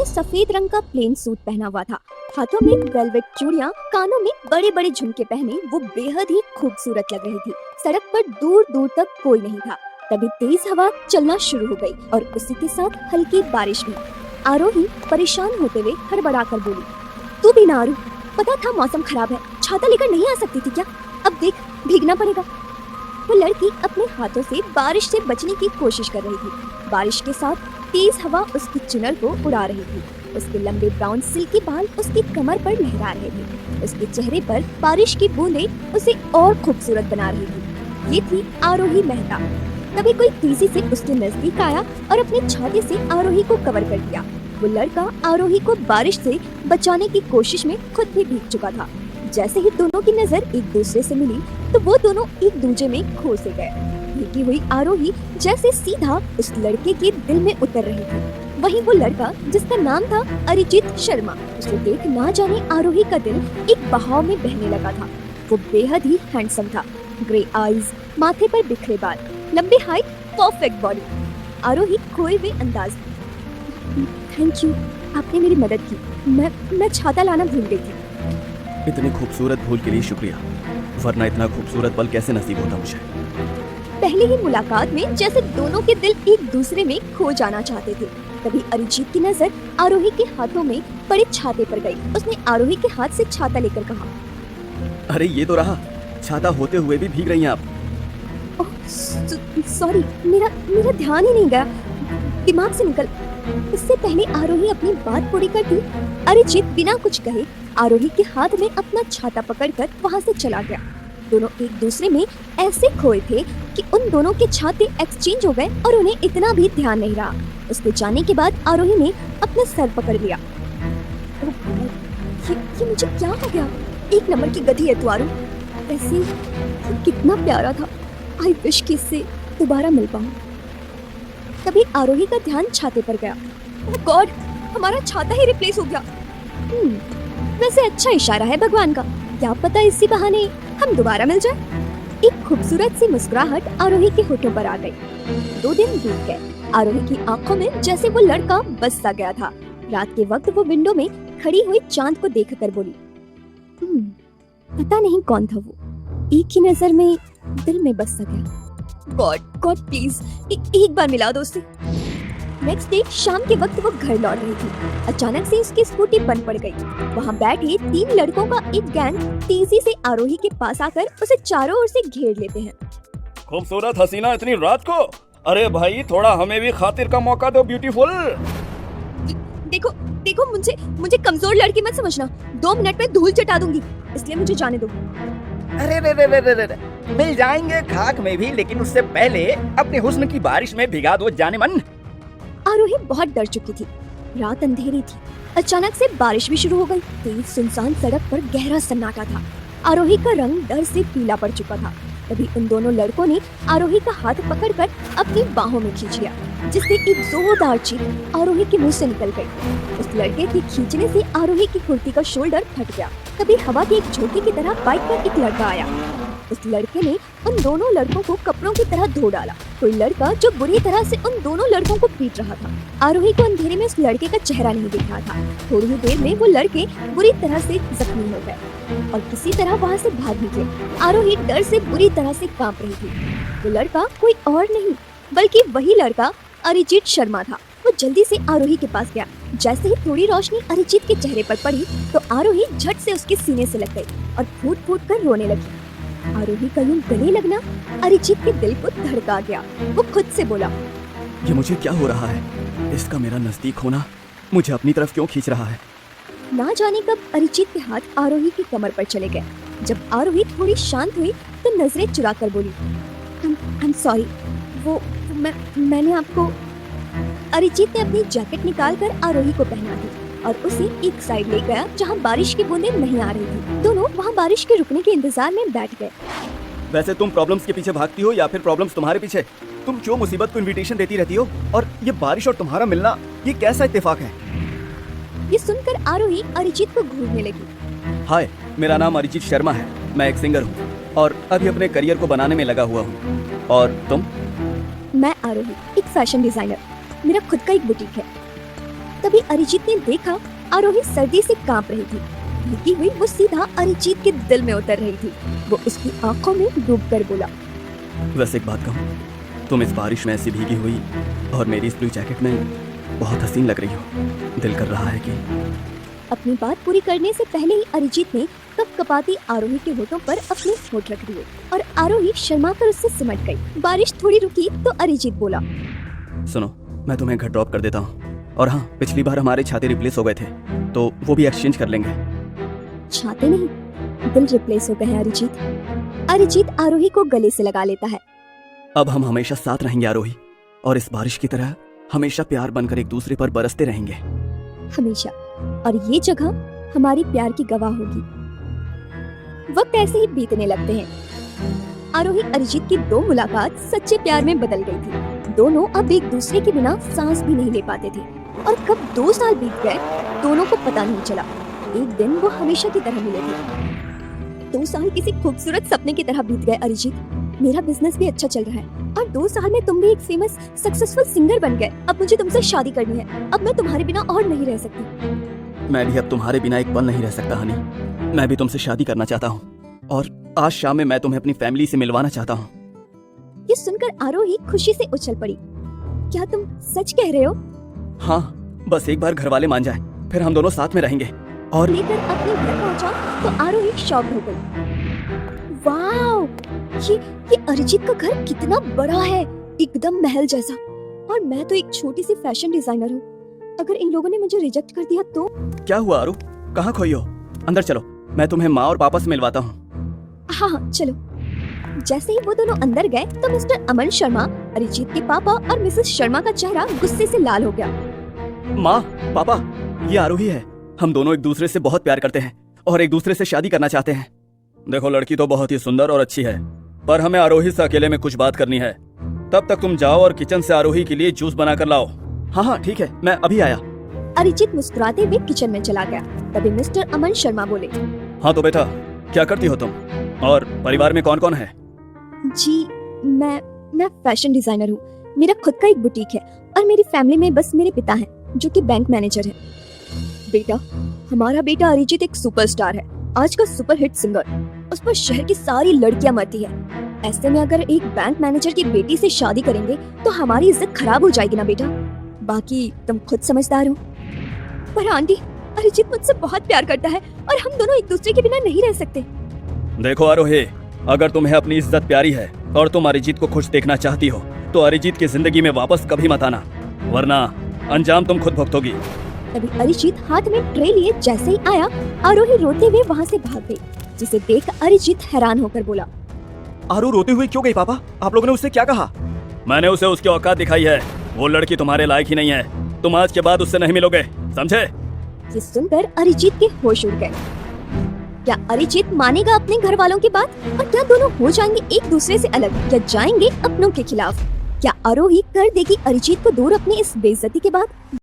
सफेद रंग का प्लेन सूट पहना हुआ था, हाथों में वेलवेट चूड़ियां, कानों में बड़े बड़े झुमके पहने वो बेहद ही खूबसूरत लग रही थी। सड़क पर दूर दूर तक कोई नहीं था। तभी तेज हवा चलना शुरू हो गई और उसी के साथ हल्की बारिश भी। आरोही परेशान होते हुए हड़बड़ाकर बोली, तू भी ना आरू, पता था मौसम खराब है, छाता लेकर नहीं आ सकती थी क्या? अब देख भीगना पड़ेगा। वो लड़की अपने हाथों से बारिश से बचने की कोशिश कर रही थी। बारिश के साथ तेज हवा उसकी चुनर को उड़ा रही थी। उसके लंबे ब्राउन सिल्की बाल उसकी कमर पर लहरा रहे थे। उसके चेहरे पर बारिश की बूंदें उसे और खूबसूरत बना रही थी। ये थी आरोही मेहता। तभी कोई तेजी से उसके नजदीक आया और अपने छाते से आरोही को कवर कर दिया। वो लड़का आरोही को बारिश से बचाने की कोशिश में खुद भी भीग चुका था। जैसे ही दोनों की नजर एक दूसरे से मिली तो वो दोनों एक दूसरे में खो से गए। भीगी हुई आरोही जैसे सीधा उस लड़के के दिल में उतर रही थी। वहीं वो लड़का जिसका नाम था अरिजीत शर्मा, उसे देख ना जाने आरोही का दिल एक बहाव में बहने लगा था। वो बेहद ही हैंडसम था, ग्रे आईज, माथे पर बिखरे बाल, लंबी हाइट, परफेक्ट बॉडी। आरोही खोए हुए अंदाज में, थैंक यू, आपने मेरी मदद की। मैं छाता लाना भूल गई थी। इतने खूबसूरत भूल के लिए शुक्रिया, वरना इतना खूबसूरत पल कैसे नसीब होता मुझे। पहली ही मुलाकात में जैसे दोनों के दिल एक दूसरे में खो जाना चाहते थे। तभी अरिजीत की नजर आरोही के हाथों में पड़े छाते पर गई। उसने आरोही के हाथ से छाता लेकर कहा, अरे ये तो रहा, छाता होते हुए भी भीग रही हैं आप। सॉरी, मेरा ध्यान ही नहीं गया, दिमाग से निकल। इससे पहले आरोही अपनी बात पूरी करती, अरिजीत बिना कुछ कहे आरोही के हाथ में अपना छाता पकड़कर वहाँ से चला गया। दोनों एक दूसरे में ऐसे खोए थे कि उन दोनों के छाते एक्सचेंज हो गए और उन्हें इतना भी ध्यान नहीं रहा। उसके जाने के बाद आरोही ने अपना सर पकड़ लिया। ये मुझे क्या हो गया? एक नंबर की गधी है तू आरू। वैसे कितना प्यारा था, आई विश कि इससे दोबारा मिल पाऊं। तभी आरोही का ध्यान छाते पर गया। ओह गॉड, हमारा छाता ही रिप्लेस हो गया। वैसे अच्छा इशारा है भगवान का, क्या पता इसी बहाने हम दोबारा मिल जाए। एक खूबसूरत सी मुस्कुराहट आरोही के होठों पर आ गई। 2 दिन बीत गए। आरोही की आंखों में जैसे वो लड़का बस सा गया था। रात के वक्त वो विंडो में खड़ी हुई चांद को देखकर बोली, पता नहीं कौन था वो, एक ही नजर में दिल में बस सा गया। गॉड प्लीज एक बार मिला दो उससे। नेक्स्ट डे शाम के वक्त वो घर लौट रही थी। अचानक से उसकी स्कूटी बंद पड़ गई। वहाँ बैठे 3 लड़कों का एक गैंग तेजी से आरोही के पास आकर उसे चारों ओर से घेर लेते हैं। खूबसूरत हसीना इतनी रात को, अरे भाई थोड़ा हमें भी खातिर का मौका दो ब्यूटीफुल। देखो मुझे कमजोर लड़की मत समझना, 2 मिनट में धूल चटा दूंगी, इसलिए मुझे जाने दो। अरे रे, मिल जाएंगे खाक में भी, लेकिन उससे पहले अपने हुस्न की बारिश में भिगा दो जाने मन। आरोही बहुत डर चुकी थी। रात अंधेरी थी। अचानक से बारिश भी शुरू हो गई। तेज सुनसान सड़क पर गहरा सन्नाटा था। आरोही का रंग डर से पीला पड़ चुका था। तभी उन दोनों लड़कों ने आरोही का हाथ पकड़कर अपनी बाहों में खींच लिया, जिससे एक जोरदार चीख आरोही के मुंह से निकल गई। उस लड़के के खींचने से आरोही की कुर्ती का शोल्डर फट गया। तभी हवा के एक झोंके की तरह बाइक पर एक लड़का आया। उस लड़के ने उन दोनों लड़कों को कपड़ों की तरह धो डाला। कोई लड़का जो बुरी तरह से उन दोनों लड़कों को पीट रहा था। आरोही को अंधेरे में उस लड़के का चेहरा नहीं दिख रहा था। थोड़ी ही देर में वो लड़के बुरी तरह से जख्मी हो गए और किसी तरह वहाँ से भाग निकले। आरोही डर से बुरी तरह से कांप रही थी। वो लड़का कोई और नहीं बल्कि वही लड़का अरिजीत शर्मा था। वो जल्दी से आरोही के पास गया। जैसे ही थोड़ी रोशनी अरिजीत के चेहरे पर पड़ी तो आरोही झट से उसके सीने से लग गई और फूट फूट कर रोने लगी। आरोही का यूं गले लगना अरिजीत के दिल को धड़का गया। वो खुद से बोला, ये मुझे क्या हो रहा है? इसका मेरा नजदीक होना मुझे अपनी तरफ क्यों खींच रहा है? ना जाने कब अरिजीत के हाथ आरोही की कमर पर चले गए। जब आरोही थोड़ी शांत हुई तो नजरें चुराकर बोली, I'm sorry. वो मैंने आपको। अरिजीत ने अपनी जैकेट निकालकर आरोही को पहना दी और उसे एक साइड ले गया जहां बारिश की बूंदें नहीं आ रही थी। दोनों वहां बारिश के रुकने के इंतजार में बैठ गए। वैसे तुम प्रॉब्लम्स के पीछे भागती हो या फिर प्रॉब्लम्स तुम्हारे पीछे? तुम क्यों मुसीबत को इनविटेशन देती रहती हो? और ये बारिश और तुम्हारा मिलना, ये कैसा इत्तेफाक है? ये सुनकर आरोही अरिजीत को घूरने लगी। हाय, मेरा नाम अरिजीत शर्मा है। मैं एक सिंगर हूँ और अभी अपने करियर को बनाने में लगा हुआ हूँ। और तुम? मैं आरोही, एक फैशन डिजाइनर। मेरा खुद का एक बुटीक है। तभी अरिजीत ने देखा आरोही सर्दी से कांप रही थी। भीगी हुई वो सीधा अरिजीत के दिल में उतर रही थी। वो उसकी आंखों में डूबकर बोला, वैसे एक बात कहूँ, तुम इस बारिश में ऐसी भीगी हुई और मेरी इस ब्लू जैकेट में बहुत हसीन लग रही हो। दिल कर रहा है कि। अपनी बात पूरी करने से पहले ही अरिजीत ने कपकपाती आरोही के होठों पर अपने होठ रख दिए और आरोही शर्माकर उससे सिमट गई। बारिश थोड़ी रुकी तो अरिजीत बोला, सुनो, मैं तुम्हें घर ड्रॉप कर देता हूँ। और हाँ, पिछली बार हमारे छाते रिप्लेस हो गए थे तो वो भी एक्सचेंज कर लेंगे। छाते नहीं, दिल रिप्लेस हो गए हैं अरिजीत। अरिजीत आरोही को गले से लगा लेता है। अब हम हमेशा साथ रहेंगे आरोही, और इस बारिश की तरह हमेशा प्यार बनकर एक दूसरे पर बरसते रहेंगे। हमेशा। और ये जगह हमारी प्यार की गवाह होगी। वक्त ऐसे ही बीतने लगते हैं। आरोही अरिजीत की दो मुलाकात सच्चे प्यार में बदल गई थी। दोनों अब एक दूसरे के बिना सांस भी नहीं ले पाते थे। और कब 2 साल बीत गए दोनों को पता नहीं चला। एक दिन वो हमेशा की तरह मिले थे। 2 साल किसी खूबसूरत सपने की तरह बीत गए अरिजीत। मेरा बिजनेस भी अच्छा चल रहा है और 2 साल में तुम भी एक फेमस सक्सेसफुल सिंगर बन गए। अब मुझे तुमसे शादी करनी है। अब मैं तुम्हारे बिना और नहीं रह सकती। मैं भी अब तुम्हारे बिना एक पल नहीं रह सकता हनी। मैं भी तुमसे शादी करना चाहता हूँ और आज शाम में मैं तुम्हें अपनी फैमिली से मिलवाना चाहता हूँ। ये सुनकर आरोही खुशी से उछल पड़ी। क्या तुम सच कह रहे हो? हाँ, बस एक बार घर वाले मान जाए, फिर हम दोनों साथ में रहेंगे। और लेकर अपने घर पहुंचा तो आरोही शॉक हो गई। वाओ, ये अरिजीत का घर कितना बड़ा है, एकदम महल जैसा। और मैं तो एक छोटी सी फैशन डिजाइनर हूँ। अगर इन लोगों ने मुझे रिजेक्ट कर दिया तो? क्या हुआ आरू, कहाँ खोई हो? अंदर चलो, मैं तुम्हें माँ और पापा से मिलवाता हूँ। हाँ, चलो। जैसे ही वो दोनों अंदर गए तो मिस्टर अमन शर्मा, अरिजीत के पापा और मिसेस शर्मा का चेहरा गुस्से से लाल हो गया। माँ, पापा, ये आरोही है। हम दोनों एक दूसरे से बहुत प्यार करते हैं और एक दूसरे से शादी करना चाहते हैं। देखो, लड़की तो बहुत ही सुंदर और अच्छी है, पर हमें आरोही से अकेले में कुछ बात करनी है। तब तक तुम जाओ और किचन से आरोही के लिए जूस बना कर लाओ। हाँ हाँ ठीक है, मैं अभी आया। अरिजीत मुस्कुराते हुए किचन में चला गया। तभी मिस्टर अमन शर्मा बोले, हाँ तो बेटा, क्या करती हो तुम और परिवार में कौन कौन है? जी, मैं फैशन डिजाइनर हूँ। मेरा खुद का एक बुटीक है और मेरी फैमिली में बस मेरे पिता हैं जो कि बैंक मैनेजर हैं। बेटा, हमारा बेटा अरिजीत एक सुपरस्टार है, आज का सुपर हिट सिंगर। उस पर शहर की सारी लड़कियां मरती है। ऐसे में अगर एक बैंक मैनेजर की बेटी से शादी करेंगे तो हमारी इज्जत खराब हो जाएगी ना बेटा। बाकी तुम खुद समझदार हो। पर आंटी, अरिजीत मुझसे बहुत प्यार करता है और हम दोनों एक दूसरे के बिना नहीं रह सकते। देखो आरोही, अगर तुम्हें अपनी इज्जत प्यारी है और तुम अरिजीत को खुश देखना चाहती हो तो अरिजीत की जिंदगी में वापस कभी मत आना, वरना अंजाम तुम खुद भुगतोगी। तभी अरिजीत हाथ में ट्रे लिए जैसे ही आया, आरोही रोते हुए वहाँ से भाग गई, जिसे देख अरिजीत हैरान होकर बोला, आरू रोते हुए क्यों गई पापा? आप लोगों ने उससे क्या कहा? मैंने उसे उसकी औकात दिखाई है। वो लड़की तुम्हारे लायक ही नहीं है। तुम आज के बाद उससे नहीं मिलोगे, समझे? ये सुनकर अरिजीत के होश उड़ गए। क्या अरिजीत मानेगा अपने घर वालों की बात? और क्या दोनों हो जाएंगे एक दूसरे से अलग या जाएंगे अपनों के खिलाफ? क्या आरोही कर देगी अरिजीत को दूर अपनी इस बेइज्जती के बाद?